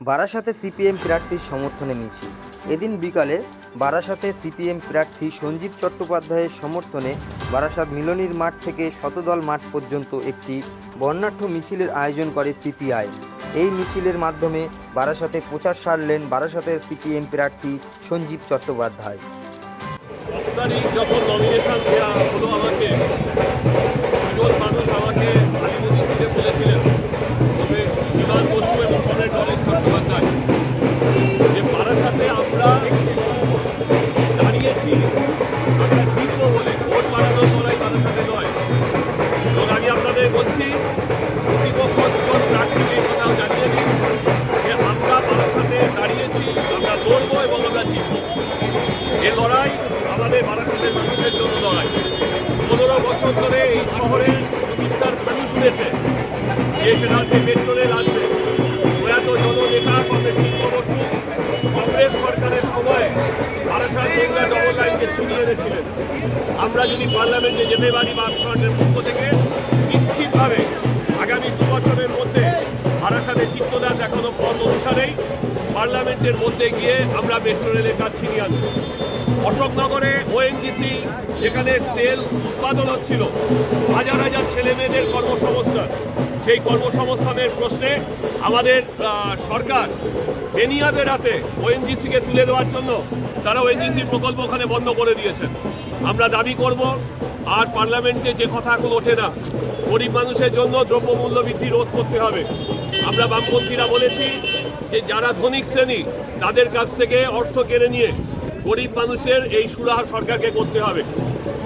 বারাসাতে সিপিএম প্রার্থীর সমর্থনে মিছিল। এদিন বিকালে বারাসাতে সিপিএম প্রার্থী সঞ্জীব চট্টোপাধ্যায়ের সমর্থনে বারাসাত মিলনীর মাঠ থেকে শতদল মাঠ পর্যন্ত একটি বর্ণাঢ্য মিছিলের আয়োজন করে সিপিআই। এই মিছিলের মাধ্যমে বারাসাতে প্রচার সারলেন বারাসাতের সিপিএম প্রার্থী সঞ্জীব চট্টোপাধ্যায়। যখন নমিনেশন দেওয়া হলো আমাকে, দুজন মানুষ আমাকে আলিমুদ্দিন সিটে বলেছিলেন, তবে বিমান বসু এবং কমরেড নরেশ চট্টোপাধ্যায়, যে বারাসাতে আমরা দাঁড়িয়েছি, আমরা জিতবো বলে, ভোট বাড়ানোর লড়াই বারাসাতে নয়। এবং আমি আপনাদের বলছি, প্রতিপক্ষ দুজন প্রার্থীকে কোথাও জানিয়ে দিন যে আমরা বারাসাতে দাঁড়িয়েছি, আমরা লড়বো এবং আমরা জিতবো। এ লড়াই আমাদের বারাসাতের মানুষের জন্য লড়াই। 15 বছর ধরে এই শহরে মিথ্যার মানুষ শুনেছে যে সেটা হচ্ছে মেট্রো রেল আসবে। প্রয়াত জননেতা কংগ্রেস চিত্র বসু কংগ্রেস সরকারের সময় বারাসাত গঙ্গা ডবল লাইনকে ছিনিয়ে এনেছিলেন। আমরা যদি পার্লামেন্টে যেতে পারি বামফ্রন্টের পক্ষ থেকে, নিশ্চিতভাবে আগামী 2 বছরের মধ্যে বারাসাতে চিত্রদান দেখানো পথ অনুসারেই পার্লামেন্টের মধ্যে গিয়ে আমরা মেট্রো রেলের কাজ ছিনিয়ে আনব। অশোকনগরে ওএনজিসি যেখানে তেল উৎপাদন হচ্ছিল, হাজার হাজার ছেলে মেয়েদের কর্মসংস্থান, সেই কর্মসংস্থানের প্রশ্নে আমাদের সরকার বেনিয়াদের হাতে ওএনজিসিকে তুলে দেওয়ার জন্য তারা ওএনজিসির প্রকল্প ওখানে বন্ধ করে দিয়েছেন। আমরা দাবি করব, আর পার্লামেন্টে যে কথা এখন ওঠে না, গরিব মানুষের জন্য দ্রব্যমূল্য বৃদ্ধি রোধ করতে হবে। আমরা বামপন্থীরা বলেছি যে যারা ধনিক শ্রেণী তাদের কাছ থেকে অর্থ কেড়ে নিয়ে গরিব মানুষের এই সুরাহা সরকারকে করতে হবে।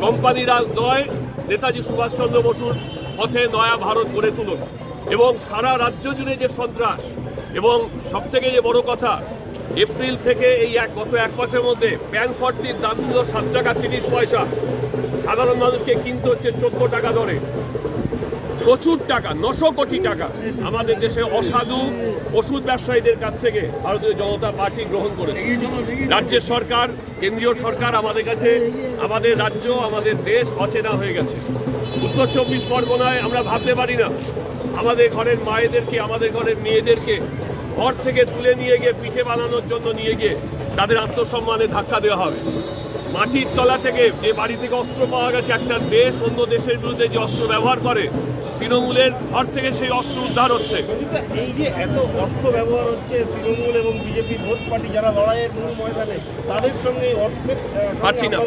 কোম্পানি রাজ নয়, নেতাজি সুভাষচন্দ্র বসুর পথে নয়া ভারত গড়ে তুলুন। এবং সারা রাজ্য জুড়ে যে সন্ত্রাস, এবং সবথেকে যে বড় কথা, এপ্রিল থেকে এই গত 1 মাসের মধ্যে প্যান 40-র দাম ছিল 7 টাকা 30 পয়সা, সাধারণ মানুষকে কিনতে হচ্ছে 14 টাকা দরে। প্রচুর টাকা, 900 কোটি টাকা আমাদের দেশে অসাধু ওষুধ ব্যবসায়ীদের কাছ থেকে ভারতীয় জনতা পার্টি গ্রহণ করেছে। রাজ্যের সরকার, কেন্দ্রীয় সরকার আমাদের কাছে, আমাদের রাজ্য, আমাদের দেশ অচেনা হয়ে গেছে। উত্তর 24 পরগনায় আমরা ভাবতে পারি না আমাদের ঘরের মায়েদেরকে, আমাদের ঘরের মেয়েদেরকে ঘর থেকে তুলে নিয়ে গিয়ে পিঠে বানানোর জন্য নিয়ে গিয়ে তাদের আত্মসম্মানে ধাক্কা দেওয়া হবে। মাটির তলা থেকে যে বাড়ি থেকে অস্ত্র পাওয়া গেছে, একটা দেশ অন্য দেশের বিরুদ্ধে যে অস্ত্র ব্যবহার করে, তৃণমূলের ঘর থেকে সেই অস্ত্র উদ্ধার হচ্ছে। এই যে এত অর্থ ব্যবহার হচ্ছে, তৃণমূল এবং বিজেপি ভোট পার্টি যারা লড়াইয়ের মূল ময়দানে, তাদের সঙ্গে অর্থের পাচ্ছি না।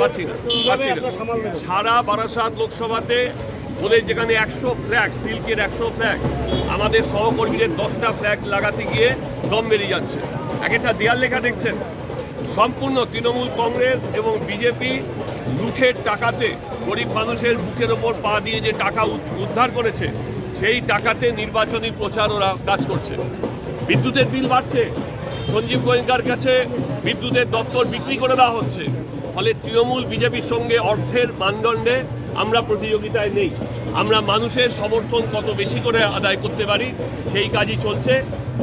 সারা বারাসাত লোকসভাতে বলে যেখানে 100 ফ্ল্যাগ, সিল্কের 100 ফ্ল্যাগ, আমাদের সহকর্মীদের 10টা ফ্ল্যাগ লাগাতে গিয়ে দম বেরিয়ে যাচ্ছে। একটা দেয়াল লেখা দেখছেন, সম্পূর্ণ তৃণমূল কংগ্রেস এবং বিজেপি লুঠের টাকাতে গরিব মানুষের বুকের ওপর পা দিয়ে যে টাকা উদ্ধার করেছে, সেই টাকাতে নির্বাচনী প্রচার ওরা কাজ করছে। বিদ্যুতের বিল বাড়ছে, সঞ্জীব গোয়েঙ্কার কাছে বিদ্যুতের দপ্তর বিক্রি করে দেওয়া হচ্ছে। ফলে তৃণমূল বিজেপির সঙ্গে অর্থের মানদণ্ডে আমরা প্রতিযোগিতায় নেই। আমরা মানুষের সমর্থন কত বেশি করে আদায় করতে পারি, সেই কাজই চলছে।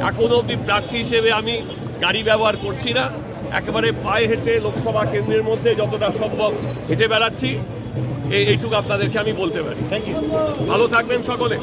এখনও অবধি প্রার্থী হিসেবে আমি গাড়ি ব্যবহার করছি না, একেবারে পায়ে হেঁটে লোকসভা কেন্দ্রের মধ্যে যতটা সম্ভব হেঁটে বেড়াচ্ছি। এইটুকু আপনাদেরকে আমি বলতে পারি। Thank you. ভালো থাকবেন সকলে।